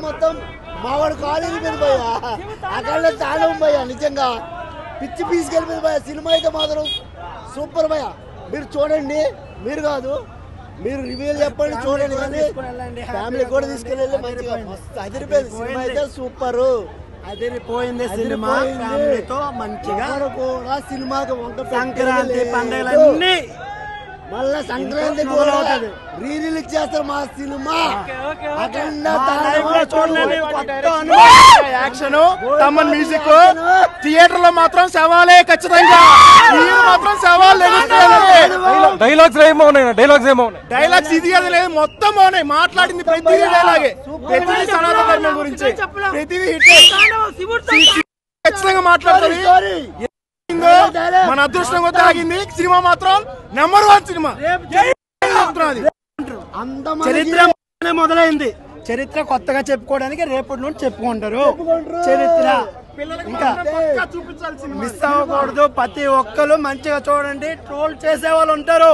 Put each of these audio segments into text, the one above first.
మొత్తం మావాడు కాలేజీ మీద పోయా అక్కడ తాళం పోయా నిజంగా పిచ్చి పీసుకెళ్ళిపోయింది భయ సినిమా అయితే మాత్రం సూపర్ భయ మీరు చూడండి మీరు కాదు మీరు రివ్యూలు చెప్పండి చూడండి కానీ ఫ్యామిలీ కూడా తీసుకెళ్ళి మంచిగా అదిరిపోయింది సినిమా అయితే సూపర్ అదిరిపోయింది సినిమా ఫ్యామిలీతో మంచిగా కూడా సినిమాకి సంక్రాంతి పండుగలన్నీ మళ్ళా సంక్రాంతి కూడా రీ రిలీజ్ చేస్తారు మా cinema action Thaman music theatre లో మాత్రం సవాలే ఖచ్చితంగా మాత్రం సవాల్ డైలాగ్స్ ఏమో డైలాగ్స్ ఇది అది లేదు మొత్తం బాగున్నాయి మాట్లాడింది ప్రతిదీ డైలాగే ప్రతిదీ సనాతన ధర్మం గురించి ప్రతిదీ హిట్ ఖచ్చితంగా మాట్లాడుతుంది మన అదృష్టం కొద్ది ఆగింది సినిమా మాత్రం నెంబర్ 1 సినిమా చరిత్ర మొదలైంది చరిత్ర కొత్తగా చెప్పుకోవడానికి రేపటి నుండి చెప్పుకుంటారు చరిత్ర ఇంకా మిస్ అవ్వకూడదు ప్రతి ఒక్కరు మంచిగా చూడండి ట్రోల్ చేసే వాళ్ళు ఉంటారు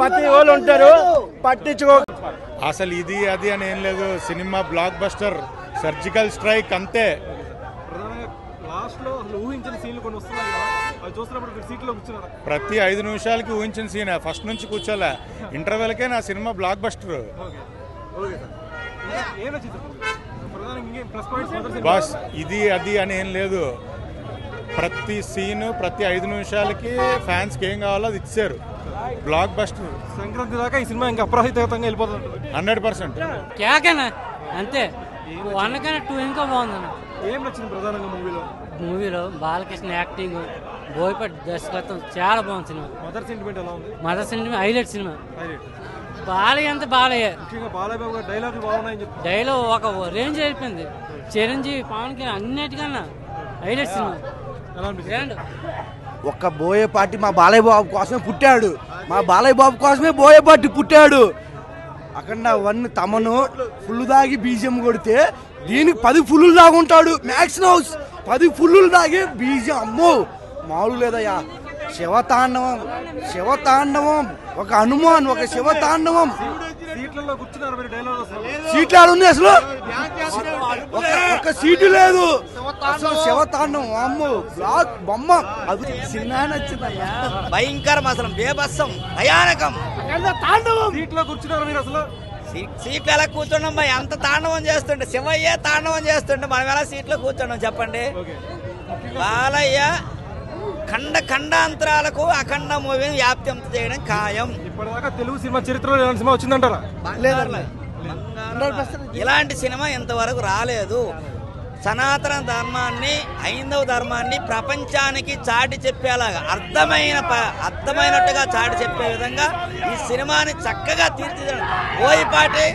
ప్రతి వాళ్ళు ఉంటారు పట్టించుకో అసలు ఇది అది అని ఏం లేదు cinema block buster surgical strike అంతే ప్రతి 5 నిమిషాలకి ఊహించిన సీన్ ఫస్ట్ నుంచి కూర్చోలే ఇంటర్వెల్కే నా సినిమా బ్లాక్ బస్టర్ బాస్ ఇది అది అని ఏం లేదు ప్రతి సీను ప్రతి 5 నిమిషాలకి ఫ్యాన్స్కి ఏం కావాలో అది ఇచ్చారు బ్లాక్ బస్టర్ సంక్రాంతి దాకా ఈ సినిమా ఇంకా అప్రహితంగా వెళ్ళిపోతుంది 100% అంతే 1 కన్నా 2 ఇంకా బాగుందన్న ఏం నచ్చింది ప్రధానంగా మూవీలో బాలకృష్ణ యాక్టింగ్ బోయపాటి దర్శకత్వం చాలా బాగుంది సినిమా మదర్ సెంటిమెంట్ ఎలా ఉంది mother sentiment highlight cinema Balayya అంతా బాలయ్య ముఖ్యంగా బాలయ్య బాబు డైలాగులు బాగున్నాయని చెప్పి డైలాగ్ ఒక రేంజ్ అయిపోయింది చిరంజీవి పవన్ కళ్యాణ్ అన్నిటికన్నా హైలైట్ సినిమా ఎలా అనిపిస్తుంది ఒక్క బోయపాటి మా బాలయ్య బాబు కోసమే పుట్టాడు మా బాలయ్య బాబు కోసమే బోయపాటి పుట్టాడు అక్కడ 1 తమను ఫుల్ దాగి బీజియం కొడితే దీనికి 10 ఫుల్లు దాగుంటాడు మ్యాక్స్ హౌస్ 10 ఫుల్లు దాగి బీజియం అమ్మో మామూలు లేదయ్యా శివతాండవం ఒక హనుమాన్ ఒక శివతాండవం సీట్లు ఉంది అసలు ఒక సీటు లేదు అసలు శివతాండవం అమ్మో బ్లాక్ బొమ్మ అది సినిమా నచ్చిందయ్యా భయంకరం అసలు బేబస్సం భయానకం సీట్లో కూర్చున్నారు మీరు అసలు సీట్లు ఎలా కూర్చున్నాం భయ అంత తాండవం చేస్తుంటే శివయ్య తాండవం చేస్తుంటే మనం ఎలా సీట్లో కూర్చున్నాం చెప్పండి బాలయ్య ఖండాంతరాలకు అఖండ మూవీని వ్యాప్తం చేయడం ఖాయం ఇప్పటిదాకా తెలుగు సినిమా చరిత్రలో ఇలాంటి సినిమా వచ్చిందంటారా ఇలాంటి సినిమా ఇంతవరకు రాలేదు సనాతన ధర్మాన్ని హైందవ ధర్మాన్ని ప్రపంచానికి చాటి చెప్పేలాగా అర్థమైనట్టుగా చాటి చెప్పే విధంగా ఈ సినిమాని చక్కగా తీర్చిదిద్దాడు బోయపాటి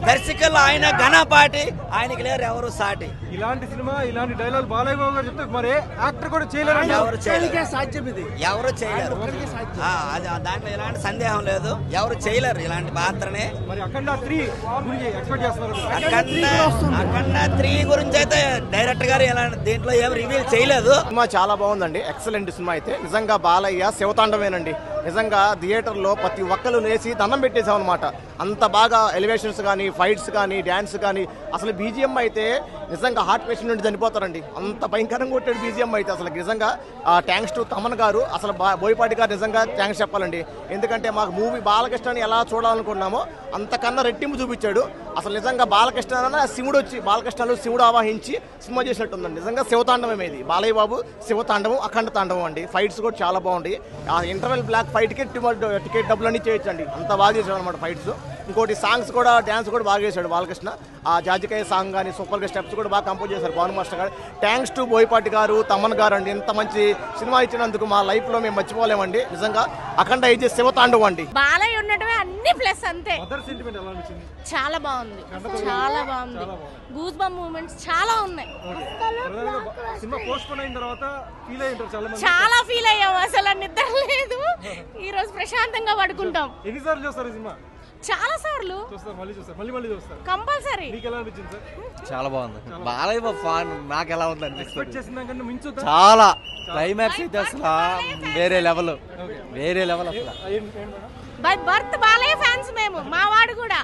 దర్శకులు ఆయన ఘనపాటి ఆయనకి లేరు ఎవరు సాటి ఇలాంటి సినిమా ఇలాంటి డైలాగ్ బాలయ్య బాబు గారు చెప్తే మరి యాక్టర్ కూడా చేయలేరు ఎవరు చేయలేరు దాంట్లో ఎలాంటి సందేహం లేదు ఎవరు చేయలేరు ఇలాంటి పాత్రనే మరి అఖండ 3 గురించి ఎక్స్పెక్ట్ చేస్తున్నారు అఖండ 3 గురించి అయితే డైరెక్టర్ గారు ఇలాంటి దీంట్లో ఏం రివీల్ చేయలేదు సినిమా చాలా బాగుందండి ఎక్సలెంట్ సినిమా అయితే నిజంగా బాలయ్య శివతాండవేనండి నిజంగా థియేటర్లో ప్రతి ఒక్కరు లేచి దండం పెట్టేసాం అనమాట అంత బాగా ఎలివేషన్స్ కానీ ఫైట్స్ కానీ డ్యాన్స్ కానీ అసలు బీజిఎం అయితే నిజంగా హార్ట్ పేషెంట్ నుండి చనిపోతారండి అంత భయంకరంగా కొట్టాడు బీజిఎం అయితే అసలు నిజంగా థ్యాంక్స్ టు తమన్ గారు అసలు బోయపాటి గారు నిజంగా థ్యాంక్స్ చెప్పాలండి ఎందుకంటే మాకు మూవీ బాలకృష్ణని ఎలా చూడాలనుకున్నామో అంతకన్నా రెట్టింపు చూపించాడు అసలు నిజంగా బాలకృష్ణ శివుడు వచ్చి బాలకృష్ణలో శివుడు ఆవాహించి సినిమా చేసినట్టుందండి నిజంగా శివతాండవం ఇది బాలయ్య బాబు శివతాండవం అఖండ తాండవం అండి ఫైట్స్ కూడా చాలా బాగుంది ఆ ఇంటర్వెల్ బ్లాక్ ఫైట్కి టికెట్ డబ్బులు అన్నీ చేయొచ్చండి అంత బాగా చేశాడు అనమాట ఫైట్స్ ఇంకోటి సాంగ్స్ కూడా డ్యాన్స్ కూడా బాగా చేశాడు బాలకృష్ణ ఆ జాజికాయ సాంగ్ కానీ సూపర్గా స్టెప్స్ కూడా బాగా కంపోజ్ చేశారు భాను మాస్టర్ గారు థ్యాంక్స్ టు బోయపాటి గారు తమన్ గారు అండి ఇంత మంచి సినిమా ఇచ్చినందుకు మా లైఫ్లో మేము మర్చిపోలేమండి నిజంగా అఖండ ఇది శివతాండవం అండి బాలయ్య ఉండటమే అన్ని ప్లస్ అంతే చాలా బాగుంది చాలా బాగుంది గూస్ బంప్ మూమెంట్స్ చాలా ఉన్నాయి చాలా ఫీల్ అయ్యాం అసలు నిద్ర లేదు ఈ రోజు ప్రశాంతంగా పడుకుంటాం చాలా సార్లు కంపల్సరీ చాలా బాగుంది బాలయ్య బాబు ఫ్యాన్ నాకు ఎలా ఉంది అనిపిస్తుంది చాలా క్లైమాక్స్ అయితే అసలు వేరే లెవెల్ అసలు బై బర్త్ బాలయ్య ఫ్యాన్స్ మేము మా వాడు కూడా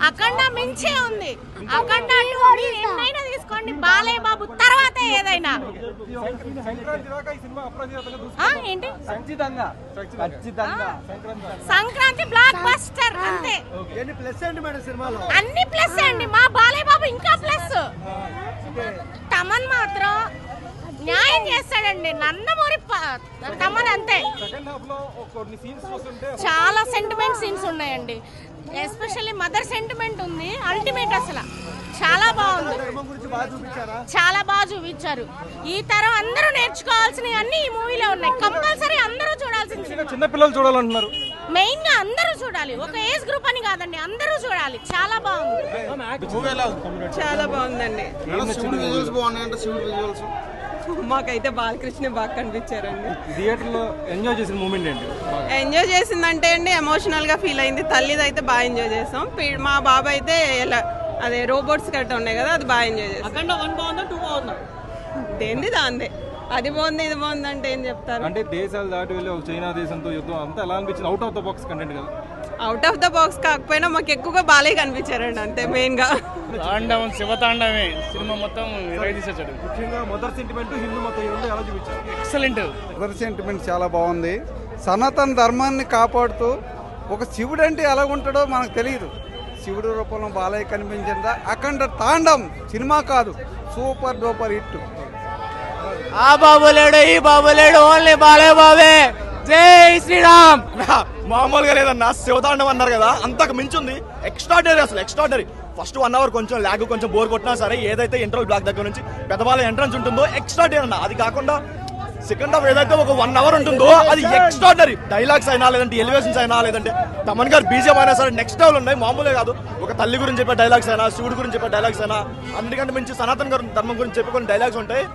అఖండ మించే ఉంది. అఖండ మీరు ఎన్నైనా తీసుకోండి, బాలయ్య బాబు తర్వాతే ఏదైనా. ఏంటి సంక్రాంతి బ్లాక్ బస్టర్ అంతే. అన్ని ప్లస్ అండి. మా బాలయ్య బాబు ఇంకా ప్లస్. తమన్ మాత్రం న్యాయం చేస్తాడండి. నందమూరి తమన్ అంతే. చాలా సెంటిమెంట్ సీన్స్ ఉన్నాయండి. ఎస్పెషల్లీ మదర్ సెంటిమెంట్ ఉంది. అల్టిమేట్ అసలు చాలా బాగుంది. చాలా బాగా చూపించారు. ఈ తరం అందరూ నేర్చుకోవాల్సినవి అన్ని ఈ మూవీలో ఉన్నాయి. కంపల్సరీ అందరూ చూడాల్సింది. చిన్న పిల్లలు చూడాలంటున్నారు. మెయిన్ గా అందరూ చూడాలి. ఒక ఏజ్ గ్రూప్ అని కాదండి, అందరూ చూడాలి. చాలా బాగుంది. చాలా బాగుందండి. మాకైతే బాలకృష్ణ బాగా కనిపించారండి. థియేటర్ లో ఎంజాయ్ చేసిన మూమెంట్ ఏంటి? ఎంజాయ్ చేసిందంటే అండి ఎమోషనల్ గా ఫీల్ అయింది. తల్లిది అయితే బాగా ఎంజాయ్ చేసాం. మా బాబు అయితే ఎలా అదే రోబోట్స్ కట్ట ఉన్నాయి కదా, అది బాగా ఎంజాయ్ చేస్తాం. దేంది దాందే. అది బాగుంది ఇది బాగుంది అంటే ఏం చెప్తారు? అంటే దేశాలు దాటి వెళ్ళి ఒక చైనా దేశంతో యుద్ధం అంతా ఎలా అనిపించింది? Out of the box content కదా. అవుట్ ఆఫ్ ద బాక్స్ కాకపోయినా మాకు ఎక్కువగా బాలయ్య కనిపించారండి అంతే మెయిన్ గా. తాండవం శివతాండవమే సినిమా మొత్తం తీసేసాడు. ముఖ్యంగా మదర్ సెంటిమెంట్ హిందూ మొత్తం ఎలా చూపించారు? ఎక్సలెంట్. మదర్ సెంటిమెంట్ చాలా బాగుంది. సనాతన ధర్మాన్ని కాపాడుతూ ఒక శివుడు అంటే ఎలా ఉంటాడో మనకు తెలియదు. శివుడు రూపంలో బాలయ్య కనిపించిందా? అఖండ తాండం సినిమా కాదు, సూపర్ డూపర్ హిట్. ఆ బాబు లేడు ఈ బాబు లేడు, ఓన్లీ బాలయ్య బాబే. జై శ్రీరామ్. మామూలుగా లేదన్నా. శివతాండం అన్నారు కదా, అంతకు మించుంది. ఎక్స్ట్రాడనరీ, అసలు ఎక్స్ట్రాడనరీ. ఫస్ట్ 1 hour కొంచెం ల్యాగ్, కొంచెం బోర్ కొట్టినా సరే ఏదైతే ఇంటర్వల్ బ్లాక్ దగ్గర నుంచి పెద్దవాళ్ళ ఎంట్రన్స్ ఉంటుందో ఎక్స్ట్రాడనరీ అన్న. అది కాకుండా సెకండ్ హాఫ్ ఏదైతే ఒక 1 hour ఉంటుందో అది ఎక్స్ట్రాడనరీ. డైలాగ్స్ అయినా లేదంటే ఎలివేషన్స్ అయినా లేదంటే తమన్ గారు బీజం అయినా సరే నెక్స్ట్ లెవెల్ ఉన్నాయి. మామూలే కాదు. ఒక తల్లి గురించి చెప్పే డైలాగ్స్ అయినా, శివుడి గురించి చెప్పే డైలాగ్స్ అయినా, అందుకంటే మంచి సనాతన గారు ధర్మం గురించి చెప్పే కొన్ని డైలాగ్స్ ఉంటాయి.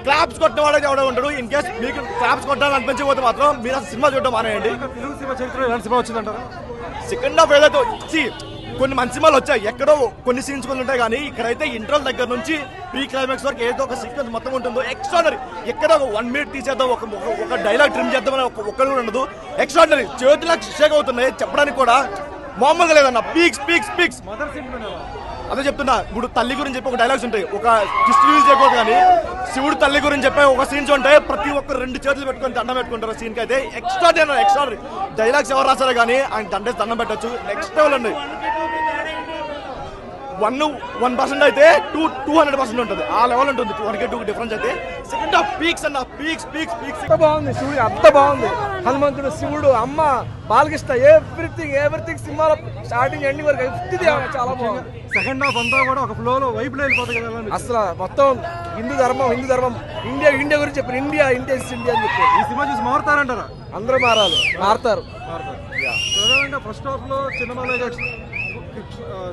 క్లాప్స్ కొట్టిన వాడే ఎవడో ఉంటాడు. ఇన్ కేస్ మీకు క్లాప్స్ కొట్టాలనిపించకపోతే మాత్రం మీరు అసలు సినిమా చూడడం మానేయండి. తెలుగు సినిమా చరిత్రలో ఎలాంటి సినిమా వచ్చిందంటారా? సెకండ్ హాఫ్ ఏదైతే వచ్చి కొన్ని మంచి సినిమాలు వచ్చాయి, ఎక్కడో కొన్ని సీన్స్ కొన్ని ఉంటాయి, కానీ ఇక్కడైతే ఇంటర్వల్ దగ్గర నుంచి ప్రీ క్లైమాక్స్ వరకు ఏదో ఒక సీక్వెన్స్ మొత్తం ఉంటుందో ఎక్స్ట్రాడనరీ. ఎక్కడ ఒక 1 minute తీసేద్దాం, ఒక డైలాగ్ ట్రిమ్ చేద్దామని ఒక్కరు కూడా ఉండదు. ఎక్స్ట్రాడనరీ. చేతులకు షేక్ అవుతున్నాయి చెప్పడానికి కూడా మామూలుగా లేదన్న. Peaks peaks peaks. అదే చెప్తున్నా. ఇప్పుడు తల్లి గురించి చెప్పి ఒక డైలాగ్స్ ఉంటాయి, ఒక ట్విస్ట్ రిలీజ్ చేయకూడదు, కానీ శివుడు తల్లి గురించి చెప్పే ఒక సీన్స్ ఉంటాయి. ప్రతి ఒక్కరు 2 చేతులు పెట్టుకొని దండం పెట్టుకుంటారు. సీన్కి అయితే ఎక్స్ట్రాడనరీ. ఎక్స్ట్రాడనరీ డైలాగ్స్ ఎవరు రాశారో కానీ ఆయన దండేసి దండం పెట్టచ్చు. నెక్స్ట్ లెవెల్ అండి. 1% అయితే 200% ఉంటుంది. ఆ లెవెల్ ఉంటుంది. 1-2 డిఫరెన్స్ అయితే. సెకండ్ హాఫ్ పీక్స్ అన్న. Peaks peaks peaks. బాగుంది. శివుడు అంత బాగుంది. హనుమంతుడు, శివుడు, అమ్మ, బాలకృష్ణ, ఎవ్రీథింగ్ సినిమాలో స్టార్టింగ్ ఎండింగ్ వరకు చాలా బాగుంది. సెకండ్ హాఫ్ అంతా కూడా ఒక ఫ్లోలో వైపులో వెళ్ళిపోతుంది కదా. అసలు మొత్తం హిందూ ధర్మం ఇండియా గురించి చెప్పారు. ఇండియా అని చెప్పి ఈ సినిమా చూసి మారుతారంటారా? అందరూ మారుతారు. ప్రధానంగా ఫస్ట్ హాఫ్ లో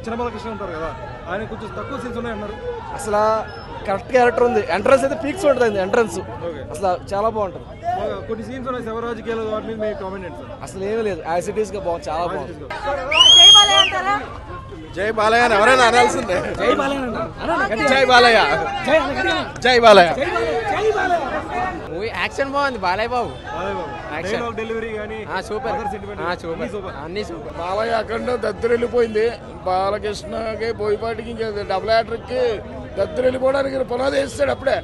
చిన్నబాలకృష్ణ ఉంటారు కదా, ఆయన కొంచెం తక్కువ సీన్స్ ఉన్నాయి అన్నారు. అసలు కరెక్ట్ క్యారెక్టర్ ఉంది. ఎంట్రన్స్ అయితే పీక్స్ ఉంటుంది. ఎంట్రన్స్ అసలు చాలా బాగుంటుంది. కొన్ని సీన్స్ ఉన్నాయి శివరాజకీయాలు, వాటి మీద మీ కామెంట్ ఏంటి సార్? అసలు ఏమీ లేదు. యాజ్ ఇట్ ఈస్ గా బాగుంది. చాలా బాగుంది. జై బాలయ్య అని ఎవరైనా అనాల్సిందే. జై బాలయ్య. జై బాలయ్య. జై బాలయ్య. మూవీ యాక్షన్ బాగుంది. బాలయ్య బాబు డైలాగ్ డెలివరీ కానీ సూపర్. అన్ని సూపర్. బాలయ్య అక్కడ దద్దరెళ్ళిపోయింది. బాలకృష్ణకి బోయపాటికి ఇంకా డబుల్ యాక్టర్కి దద్దరెళ్ళిపోవడానికి పునాది వేస్తాడు అప్పుడే.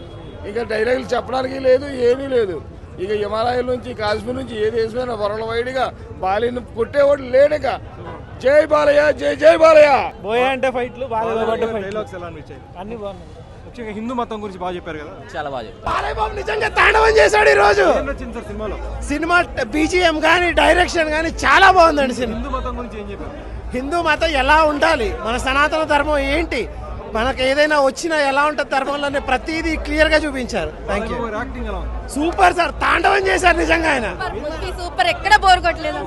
ఇంకా డైలాగులు చెప్పడానికి లేదు, ఏమీ లేదు. ఇక హిమాలయాల నుంచి కాశ్మీర్ నుంచి ఏది వేసిపోయినా వరల్డ్ వైడ్ గా బాలీని కొట్టేవాడు లేడక. జై బాలయ్య. జై జై బాలయ్య. బోయ అంటే ఫైట్లు, డైలాగ్స్ ఎలా అనిపించాయి? అన్ని బాగున్నాయి. ముఖ్యంగా హిందూ మతం గురించి బాగా చెప్పారు కదా. చాలా బాగా చెప్పారు. బాలయ్య బాబు నిజంగా తాండవం చేశాడు ఈ రోజు. నచ్చింది సార్ సినిమాలో? సినిమా బీజిఎం కానీ డైరెక్షన్ కానీ చాలా బాగుందండి. హిందూ మతం గురించి ఏం చెప్పారు? హిందూ మతం ఎలా ఉండాలి, మన సనాతన ధర్మం ఏంటి, మనకు ఏదైనా వచ్చినా ఎలా ఉంటుంది ధర్మంలోనే ప్రతిదీ క్లియర్ గా చూపించారు. Thank you. Super sir. తాండవం చేశారు నిజంగా ఆయన. సూపర్. ఎక్కడ బోర్ కొట్టలేదు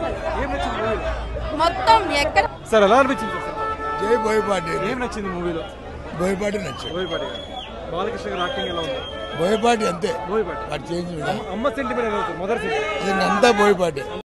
మొత్తం. ఎక్కడ సార్ ఎలా అనిపించింది? జై బోయపాటి. ఏం నచ్చింది మూవీలో? బోయపాటి నచ్చింది. బోయపాటి బాలకృష్ణ గారు యాక్టింగ్ ఎలా ఉంది? బోయపాటి అంతే. బోయపాటి. చేంజ్ అమ్మ సెంటిమెంట్ ఎలా ఉంది? మదర్ సెంటిమెంట్ అంతా బోయపాటి.